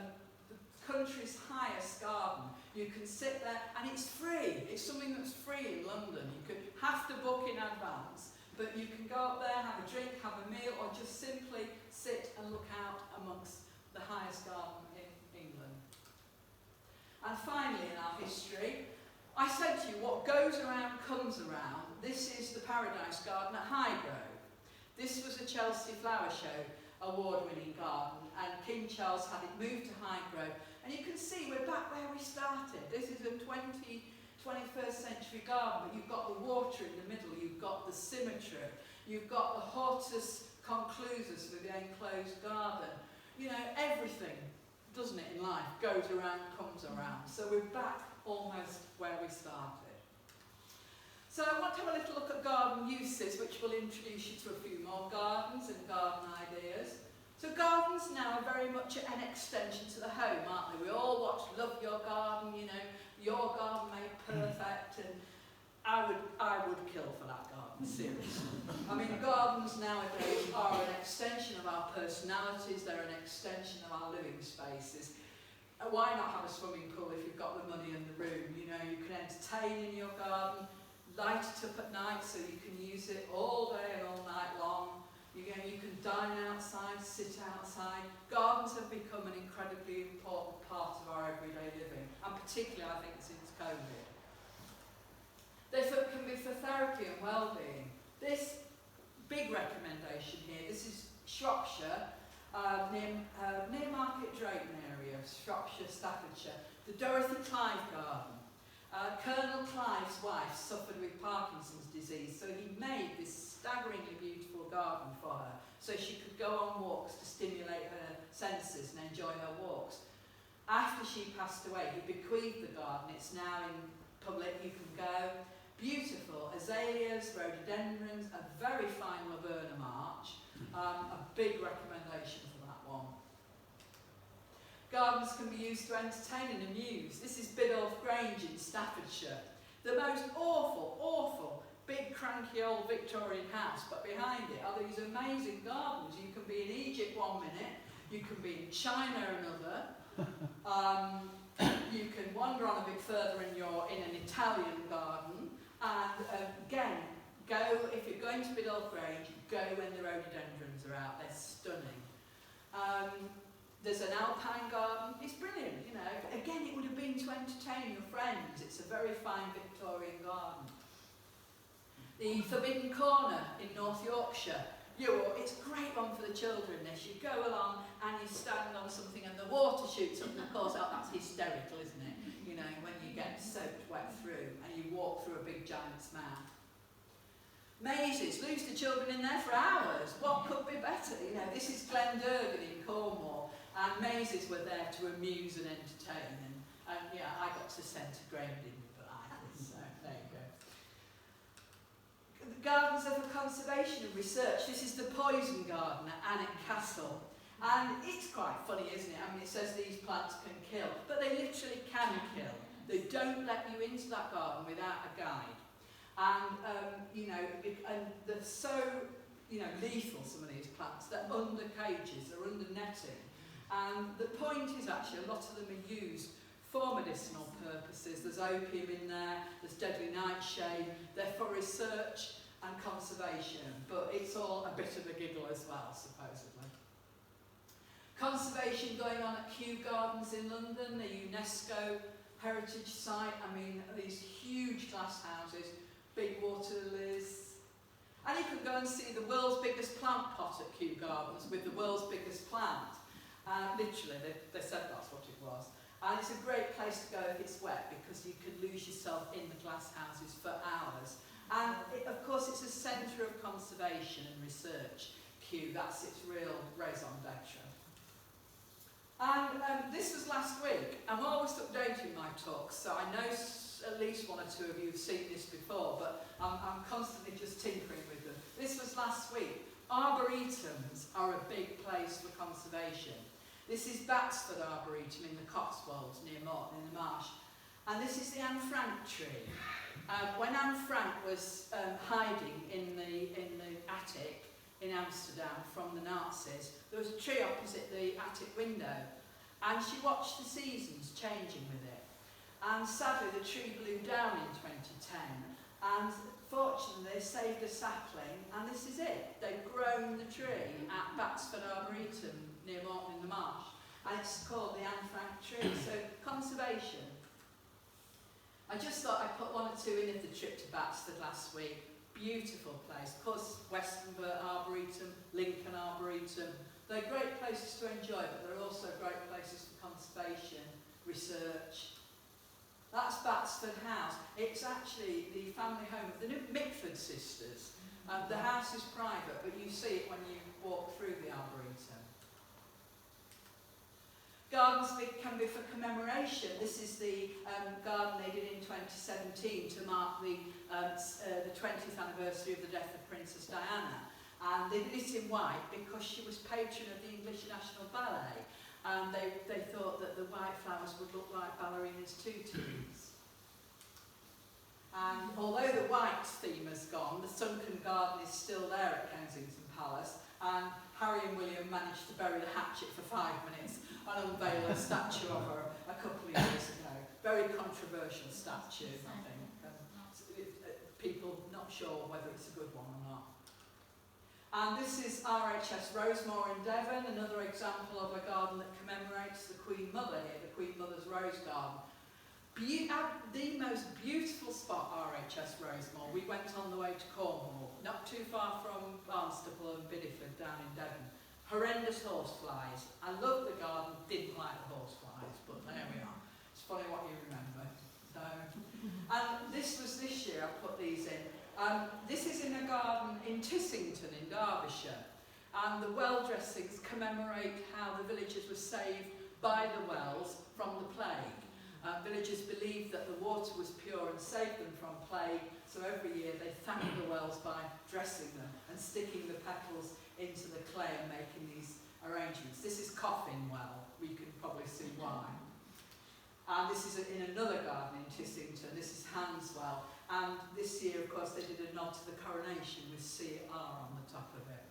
country's highest garden. You can sit there, and it's free. It's something that's free in London. You could have to book in advance, but you can go up there, have a drink, have a meal, or just simply sit and look out amongst the highest garden in England. And finally, in our history, I said to you, what goes around comes around. This is the Paradise Garden at Highgrove. This was a Chelsea Flower Show award-winning garden, and King Charles had it moved to Highgrove. And you can see we're back where we started. This is a 21st century garden, but you've got the water in the middle, you've got the symmetry, you've got the hortus conclusus with the enclosed garden. Everything, doesn't it, in life, goes around, comes around. So we're back almost where we started. So I want to have a little look at garden uses, which will introduce you to a few more gardens and garden ideas. So gardens now are very much an extension to the home, aren't they? We all watch Love Your Garden, your garden made perfect, I would kill for that garden, seriously. I mean, gardens nowadays are an extension of our personalities, they're an extension of our living spaces. Why not have a swimming pool if you've got the money and the room? You know, you can entertain in your garden, light it up at night so you can use it all day and all night long. You can dine outside, sit outside. Gardens have become an incredibly important part of our everyday living, and particularly, I think, since COVID. They can be for therapy and well-being. This big recommendation here, this is Shropshire, near Market Drayton area of Shropshire, Staffordshire, the Dorothy Clive Garden. Colonel Clive's wife suffered with Parkinson's disease, so he made this staggeringly beautiful garden for her so she could go on walks to stimulate her senses and enjoy her walks. After she passed away, he bequeathed the garden. It's now in public, you can go. Beautiful azaleas, rhododendrons, a very fine laburnum arch, a big recommendation for that one. Gardens can be used to entertain and amuse. This is Biddulph Grange in Staffordshire. The most awful, big cranky old Victorian house, but behind it are these amazing gardens. You can be in Egypt one minute, you can be in China another, you can wander on a bit further and you're in an Italian garden, and again, if you're going to Biddulph Grange, go when the rhododendrons are out, they're stunning. There's an alpine garden, it's brilliant, you know. Again, it would have been to entertain your friends. It's a very fine Victorian garden. The Forbidden Corner in North Yorkshire. It's a great one for the children, this. You go along and you stand on something and the water shoots up and of course that's hysterical, isn't it? You know, when you get soaked wet through and you walk through a big giant's mouth. Mazes, lose the children in there for hours. What could be better? You know, this is Glendurgan in Cornwall, and mazes were there to amuse and entertain. And yeah, I got to centigrade in the blind, so there you go. The Gardens are for conservation and research. This is the Poison Garden at Alnwick Castle. And it's quite funny, isn't it? I mean, it says these plants can kill, but they literally can kill. They don't let you into that garden without a guide. And, and they're so, lethal, some of these plants. They're under cages, they're under netting. And the point is actually a lot of them are used for medicinal purposes. There's opium in there, there's deadly nightshade. They're for research and conservation, but it's all a bit of a giggle as well, supposedly. Conservation going on at Kew Gardens in London, the UNESCO heritage site. I mean, these huge glass houses, big water lilies. And you can go and see the world's biggest plant pot at Kew Gardens with the world's biggest plant. Literally, they said that's what it was. And it's a great place to go if it's wet because you could lose yourself in the glass houses for hours. And of course, it's a centre of conservation and research. Kew, that's its real raison d'etre. And this was last week. I'm always updating my talks, so I know at least one or two of you have seen this before, but I'm constantly just tinkering with them. This was last week. Arboretums are a big place for conservation. This is Batsford Arboretum in the Cotswolds near Morton in the Marsh. And this is the Anne Frank tree. When Anne Frank was hiding in the attic in Amsterdam from the Nazis, there was a tree opposite the attic window, and she watched the seasons changing with it. And sadly, the tree blew down in 2010, and fortunately, they saved a sapling, and this is it. They've grown the tree at Batsford Arboretum near Morton in the Marsh, and it's called the Anne Frank tree. So, conservation. I just thought I'd put one or two in of the trip to Batsford last week. Beautiful place. Of course, Westonbirt Arboretum, Lincoln Arboretum. They're great places to enjoy, but they're also great places for conservation, research. That's Batsford House. It's actually the family home of the Mitford sisters. The house is private, but you see it when you walk through the Arboretum. Gardens can be for commemoration. This is the garden they did in 2017 to mark the 20th anniversary of the death of Princess Diana. And they did it in white because she was patron of the English National Ballet. And they thought that the white flowers would look like ballerinas' tutus. And although the white theme has gone, the sunken garden is still there at Kensington Palace, and Harry and William managed to bury the hatchet for 5 minutes and unveil a statue of her a couple of years ago. Very controversial statue, I think. People not sure whether it's a good one or not. And this is RHS Rosemore in Devon, another example of a garden that commemorates the Queen Mother here, the Queen Mother's Rose Garden. The most beautiful spot, RHS Rosemore. We went on the way to Cornwall, not too far from Barnstaple and Bideford down in Devon. Horrendous horseflies. I loved the garden, didn't like the horseflies, but there we are. It's funny what you remember. So, and this was this year, I put these in. This is in a garden in Tissington in Derbyshire. And the well dressings commemorate how the villagers were saved by the wells from the plague. Villagers believed that the water was pure and saved them from plague, so every year they thanked the wells by dressing them and sticking the petals into the clay and making these arrangements. This is Coffin Well, we can probably see why. And this is in another garden in Tissington, this is Hanswell, and this year, of course, they did a nod to the coronation with CR on the top of it.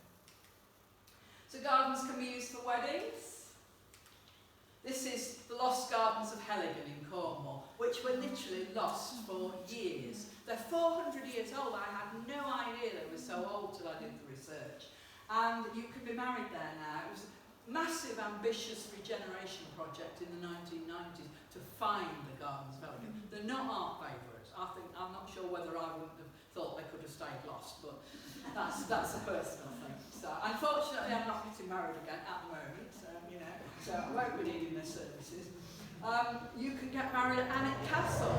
So gardens can be used for weddings. This is the Lost Gardens of Heligan in Cornwall, which were literally lost for years. They're 400 years old. I had no idea they were so old till I did the research. And you can be married there now. It was a massive, ambitious regeneration project in the 1990s to find the Gardens of Heligan. They're not our favourites. I'm not sure whether I wouldn't have thought they could have stayed lost, but that's a personal thing. So, unfortunately, I'm not getting married again at the moment. So I won't be needing their services. You can get married at Alnwick Castle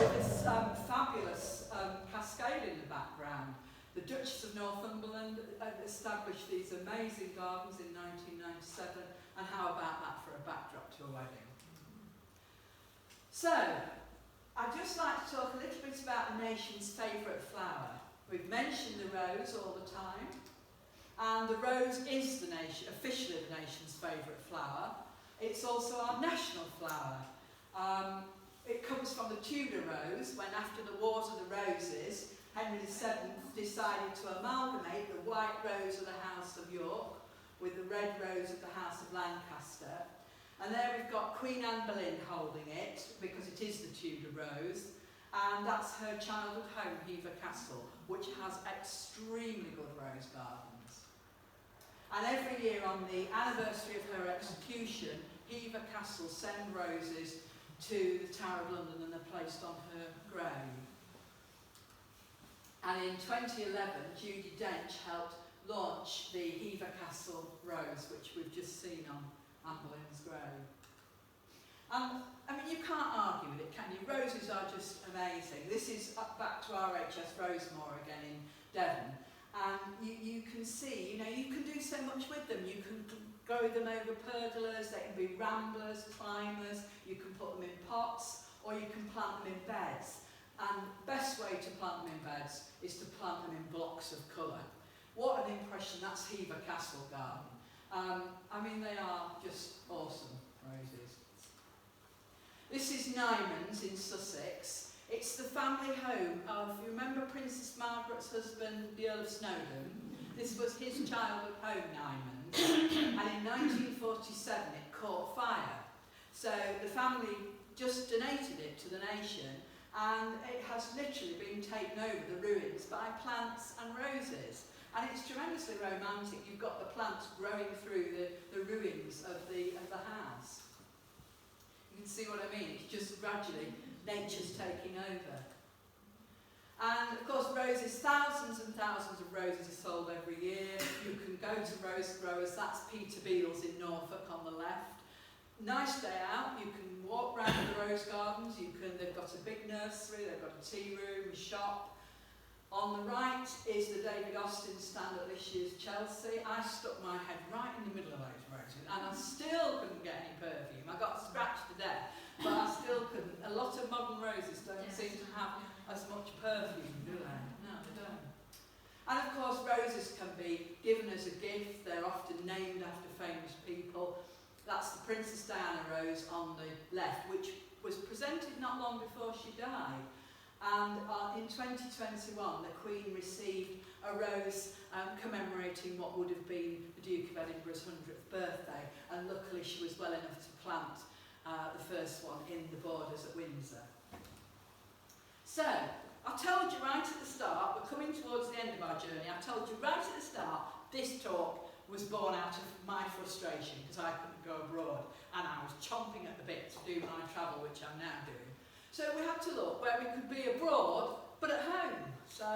with this fabulous cascade in the background. The Duchess of Northumberland established these amazing gardens in 1997, and how about that for a backdrop to a wedding? So, I'd just like to talk a little bit about the nation's favourite flower. We've mentioned the rose all the time. And the rose is officially the nation's favourite flower. It's also our national flower. It comes from the Tudor rose, when after the Wars of the Roses, Henry VII decided to amalgamate the white rose of the House of York with the red rose of the House of Lancaster. And there we've got Queen Anne Boleyn holding it, because it is the Tudor rose. And that's her childhood home, Hever Castle, which has extremely good rose gardens. And every year on the anniversary of her execution, Hever Castle send roses to the Tower of London and they're placed on her grave. And in 2011, Judi Dench helped launch the Hever Castle rose, which we've just seen on Anne Boleyn's grave. And I mean, you can't argue with it, can you? Roses are just amazing. This is back to RHS Rosemore again in Devon. And you can see, you can do so much with them. You can grow them over pergolas, they can be ramblers, climbers, you can put them in pots, or you can plant them in beds. And the best way to plant them in beds is to plant them in blocks of colour. What an impression, that's Hever Castle Garden. I mean, they are just awesome roses. This is Nyman's in Sussex. It's the family home of, you remember Princess Margaret's husband, the Earl of Snowdon? This was his childhood home, Nyman's. And in 1947 it caught fire. So the family just donated it to the nation, and it has literally been taken over, the ruins, by plants and roses. And it's tremendously romantic. You've got the plants growing through the ruins of the house. You can see what I mean. It's just gradually nature's taking over. And of course roses, thousands and thousands of roses are sold every year. You can go to rose growers, that's Peter Beale's in Norfolk on the left. Nice day out, you can walk round the rose gardens, they've got a big nursery, they've got a tea room, a shop. On the right is the David Austin stand at this year's Chelsea. I stuck my head right in the middle of those roses and I still couldn't get any perfume. I got scratched to death, but I still couldn't. A lot of modern roses don't seem to have as much perfume, do they? No, they don't. And of course roses can be given as a gift. They're often named after famous people. That's the Princess Diana rose on the left, which was presented not long before she died. And in 2021, the Queen received a rose commemorating what would have been the Duke of Edinburgh's 100th birthday, and luckily she was well enough to plant the first one in the borders at Windsor. So, I told you right at the start, we're coming towards the end of our journey, I told you right at the start, this talk was born out of my frustration because I couldn't go abroad and I was chomping at the bit to do my travel, which I'm now doing. So we had to look where we could be abroad, but at home. So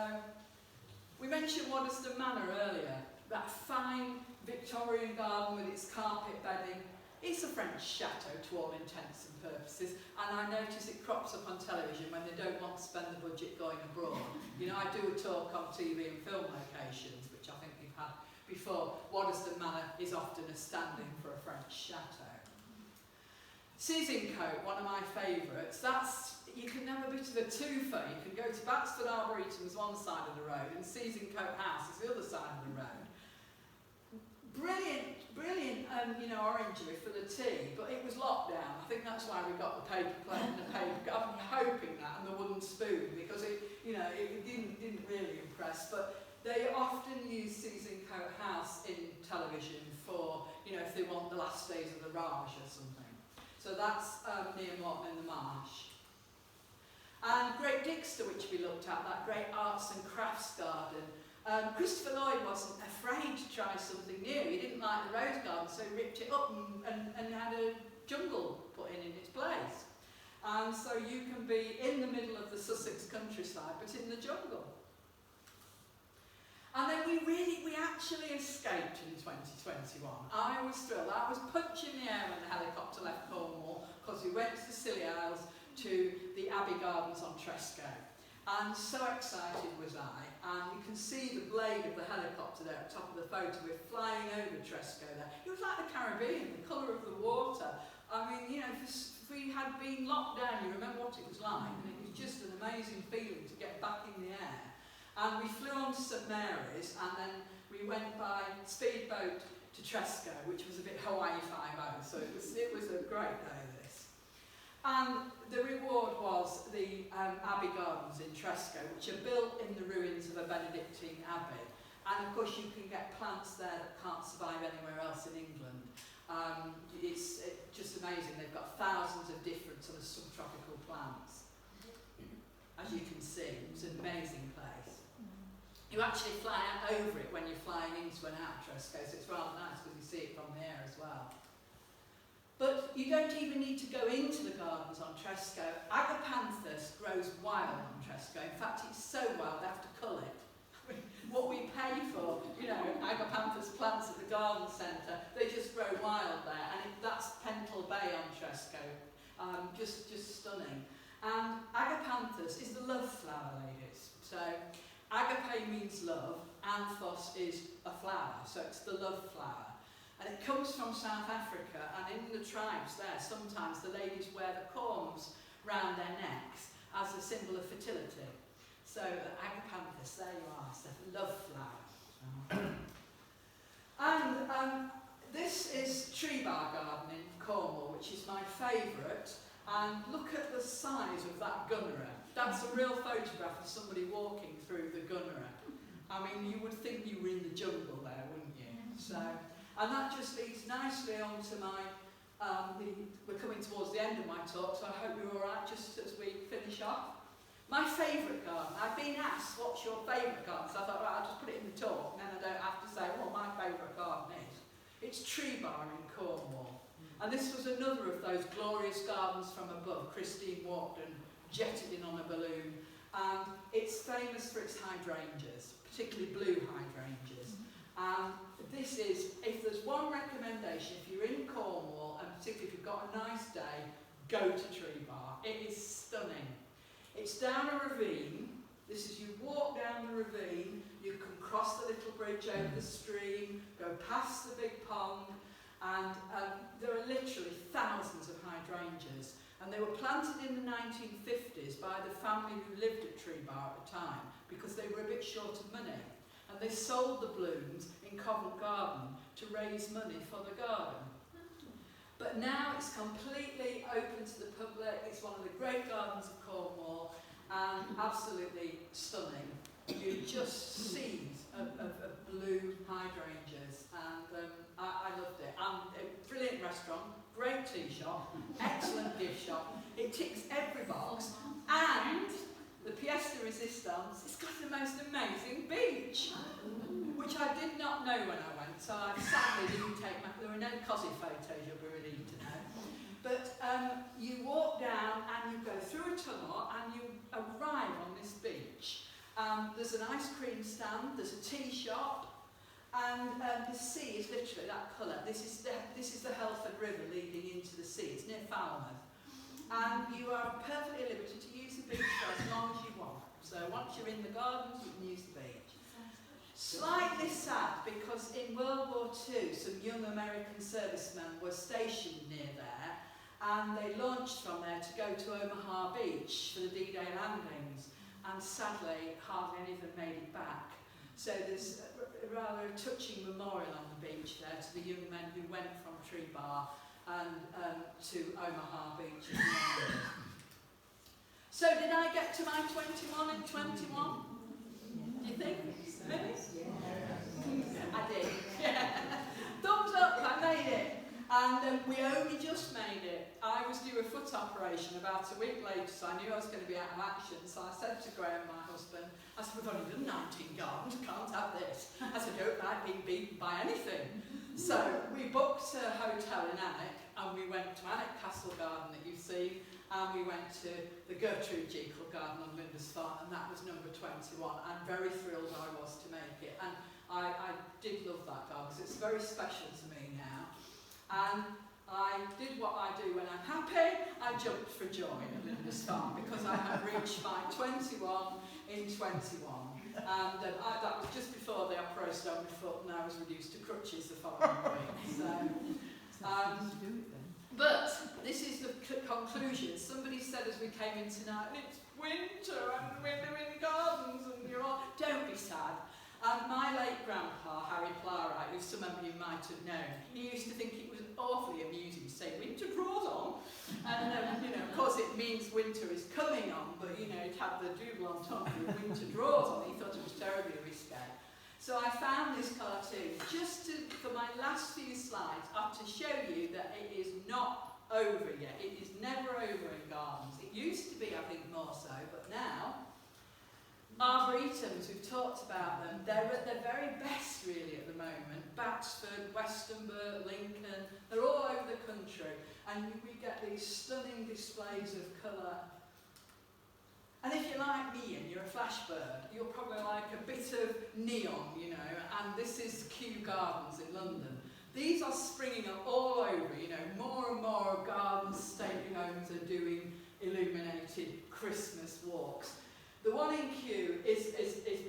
we mentioned Waddesdon Manor earlier, that fine Victorian garden with its carpet bedding. It's a French chateau to all intents and purposes, and I notice it crops up on television when they don't want to spend the budget going abroad. You know, I do a talk on TV and film locations, which I think we've had before. Waddesdon Manor is often a stand-in for a French chateau. Seasoncote, one of my favourites. You can have a bit of a twofer. You can go to Baxford Arboretum's one side of the road and Seasoncote House is the other side of the road. Brilliant, orangery for the tea, but it was locked down. I think that's why we got the paper plate and the paper. I'm hoping that, and the wooden spoon, because it didn't really impress. But they often use Seasoncote House in television for, if they want the last days of the Raj or something. So that's near Morton in the Marsh. And Great Dixter, which we looked at, that great arts and crafts garden. Christopher Lloyd wasn't afraid to try something new. He didn't like the rose garden, so he ripped it up and had a jungle put in its place. And so you can be in the middle of the Sussex countryside, but in the jungle. And then we actually escaped in 2021. I was thrilled. I was punching the air when the helicopter left Cornwall, because we went to the Scilly Isles to the Abbey Gardens on Tresco. And so excited was I, and you can see the blade of the helicopter there at the top of the photo. We're flying over Tresco there. It was like the Caribbean, the colour of the water. I mean, if we had been locked down, you remember what it was like, and it was just an amazing feeling to get back in the air. And we flew on to St Mary's, and then we went by speedboat to Tresco, which was a bit Hawaii 5-0, so it was a great day, this. And the reward was the Abbey Gardens in Tresco, which are built in the ruins of a Benedictine abbey. And of course you can get plants there that can't survive anywhere else in England. It's just amazing. They've got thousands of different sort of subtropical plants. As you can see, it's an amazing place. You actually fly out over it when you're flying into and out of Tresco, so it's rather nice because you see it from the air as well. But you don't even need to go into the gardens on Tresco. Agapanthus grows wild on Tresco. In fact, it's so wild they have to cull it. I mean, what we pay for, Agapanthus plants at the garden centre, they just grow wild there, and that's Pental Bay on Tresco. Just stunning. And Agapanthus is the love flower, ladies. So agape means love, anthos is a flower, so it's the love flower. And it comes from South Africa, and in the tribes there, sometimes the ladies wear the corms round their necks as a symbol of fertility. So agapanthus, there you are, it's a love flower. And this is Tree Bar Garden in Cornwall, which is my favourite. And look at the size of that gunnery. That's a real photograph of somebody walking through the gunnery. I mean, you would think you were in the jungle there, wouldn't you? So. And that just leads nicely on to my, we're coming towards the end of my talk, so I hope you're all right just as we finish off. My favourite garden. I've been asked, what's your favourite garden? So I thought, right, I'll just put it in the talk, and then I don't have to say what my favourite garden is. It's Tree Bar in Cornwall. And this was another of those glorious gardens from above. Christine walked and jetted in on a balloon. And it's famous for its hydrangeas, particularly blue hydrangeas. This is, if there's one recommendation, if you're in Cornwall, and particularly if you've got a nice day, go to Tree Bar. It is stunning. It's down a ravine. This is, you walk down the ravine, you can cross the little bridge over the stream, go past the big pond, and there are literally thousands of hydrangeas. And they were planted in the 1950s by the family who lived at Tree Bar at the time, because they were a bit short of money. And they sold the blooms in Covent Garden to raise money for the garden. But now it's completely open to the public. It's one of the great gardens of Cornwall, and absolutely stunning. You just seas of blue hydrangeas, and I loved it. And a brilliant restaurant, great tea shop, excellent gift shop. It ticks every box, and the pièce de résistance, it's got the most amazing beach, which I did not know when I went, so I sadly didn't take there were no cosy photos, you'll be relieved to know. But you walk down and you go through a tunnel and you arrive on this beach. There's an ice cream stand, there's a tea shop, and the sea is literally that colour. This is the Helford River leading into the sea. It's near Falmouth. And you are perfectly at liberty to use the beach for as long as you want. So once you're in the gardens, you can use the beach. Slightly sad, because in World War II, some young American servicemen were stationed near there, and they launched from there to go to Omaha Beach for the D-Day landings, and sadly, hardly any of them made it back. So there's rather a touching memorial on the beach there to the young men who went from Tree Bar and to Omaha Beach. So did I get to my 21 in 21? Do you think? Maybe? I did. Yeah. Thumbs up, I made it. And we only just made it. I was due a foot operation about a week later, so I knew I was going to be out of action. So I said to Graham, my husband, I said, we've only done 19 gardens, can't have this. I said, don't like being beaten by anything. So we booked a hotel in Alnwick, and we went to Alnwick Castle Garden that you've seen, and we went to the Gertrude Jekyll Garden on Lindisfarne, and that was number 21. I'm very thrilled I was to make it, and I did love that garden because it's very special to me now. And I did what I do when I'm happy. I jumped for joy at Lindisfarne because I had reached my 21 in 21. And that was just before the operation on my foot, and I was reduced to crutches the following week. So, but this is the conclusion. Somebody said as we came in tonight, it's winter and we're doing gardens, and you're all, don't be sad. My late grandpa, Harry Plowright, who some of you might have known, he used to think it was awfully amusing to say winter draws on. And of course it means winter is coming on, but it had the double entendre of winter draws on. He thought it was terribly risque. So I found this cartoon just for my last few slides to show you that it is not over yet. It is never over in gardens. It used to be, I think, more so, but now Arboretums, we've talked about them, they're at their very best really at the moment. Batsford, Westonbirt, Lincoln, they're all over the country, and we get these stunning displays of colour. And if you're like me and you're a flash bird, you'll probably like a bit of neon, and this is Kew Gardens in London. These are springing up all over, more and more gardens, stately homes are doing illuminated Christmas walks. The one in Kew is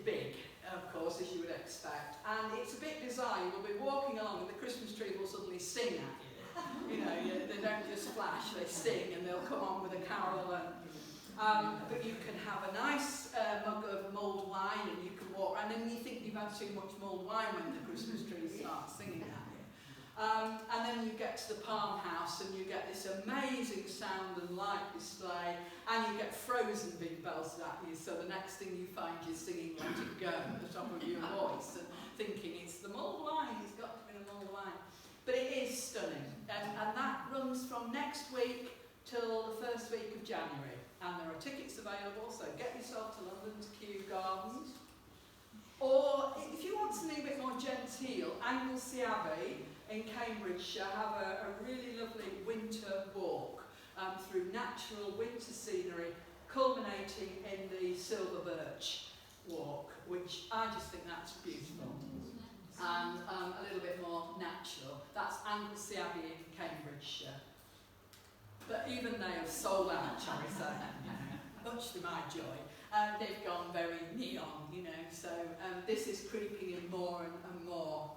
big, of course, as you would expect, and it's a bit bizarre. You'll be walking along and the Christmas tree will suddenly sing at you. They don't just flash, they sing, and they'll come on with a carol. But you can have a nice mug of mulled wine, and you can walk around, and you think you've had too much mulled wine when the Christmas tree starts singing at you. And then you get to the Palm House and you get this amazing sound and light display, and you get Frozen being belted at you, so the next thing you find you're singing Let It Go at the top of your voice and thinking it's the mulled wine, it's got to be the mulled wine. But it is stunning, and that runs from next week till the first week of January, and there are tickets available, so get yourself to London to Kew Gardens. Or if you want something a bit more genteel, Anglesey Abbey in Cambridgeshire have a really lovely winter walk through natural winter scenery, culminating in the Silver Birch walk, which I just think that's beautiful, and a little bit more natural. That's Anglesey Abbey in Cambridgeshire. But even they have sold out, shall we say, much to my joy. They've gone very neon, so this is creeping in more and more.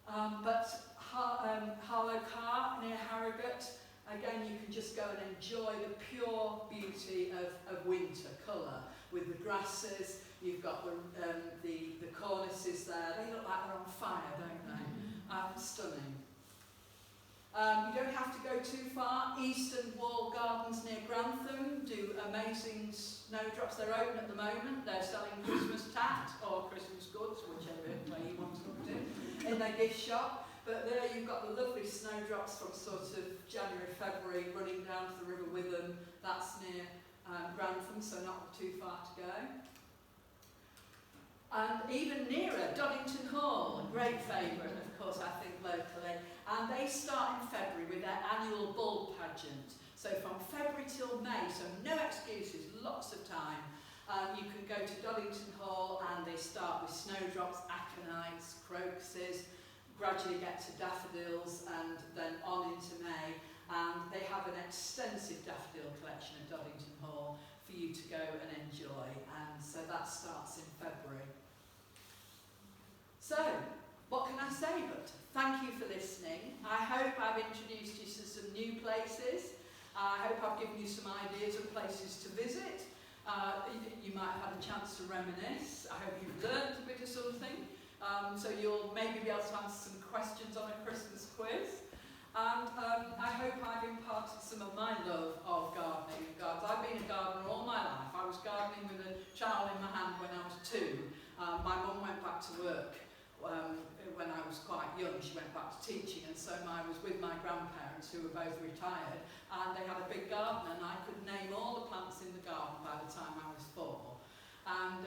But Harlow Car near Harrogate, again you can just go and enjoy the pure beauty of winter colour with the grasses. You've got the cornices there. They look like they're on fire, don't they? Stunning. You don't have to go too far. Eastern Wall Gardens near Grantham do amazing snowdrops. They're open at the moment. They're selling Christmas tat or Christmas goods, whichever way you want to look at it, in their gift shop. But there you've got the lovely snowdrops from sort of January, February running down to the River Witham. That's near Grantham, so not too far to go. And even nearer, Doddington Hall, a great favourite, of course, I think, locally. And they start in February with their annual bulb pageant. So from February till May, so no excuses, lots of time. You can go to Doddington Hall and they start with snowdrops, aconites, crocuses, gradually get to daffodils and then on into May. And they have an extensive daffodil collection at Doddington Hall for you to go and enjoy. And so that starts in February. So, what can I say but thank you for listening. I hope I've introduced you to some new places. I hope I've given you some ideas of places to visit. You might have had a chance to reminisce. I hope you've learned a bit of something. So you'll maybe be able to answer some questions on a Christmas quiz. And I hope I've imparted some of my love of gardening and gardens. I've been a gardener all my life. I was gardening with a trowel in my hand when I was 2. My mum went back to work when I was quite young. She went back to teaching, and so I was with my grandparents who were both retired, and they had a big garden, and I could name all the plants in the garden by the time I was 4. And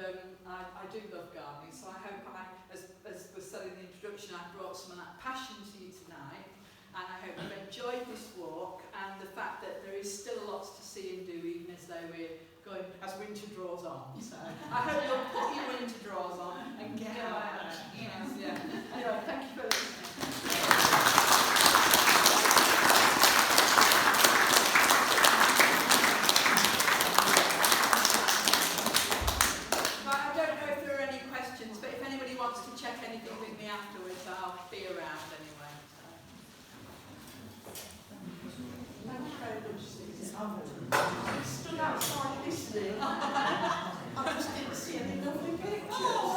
I do love gardening, so I hope as was said in the introduction, I brought some of that passion to you tonight. And I hope you've enjoyed this walk and the fact that there is still lots to see and do, even as though we're going as winter draws on. So I hope you'll put your winter drawers on and get out. Yes, yeah. Anyway, thank you for listening. Right, I don't know if there are any questions, but if anybody wants to check anything with me afterwards, I'll be around anyway. Thank you very much, Susan. I stood outside listening. I just didn't see any lovely pictures.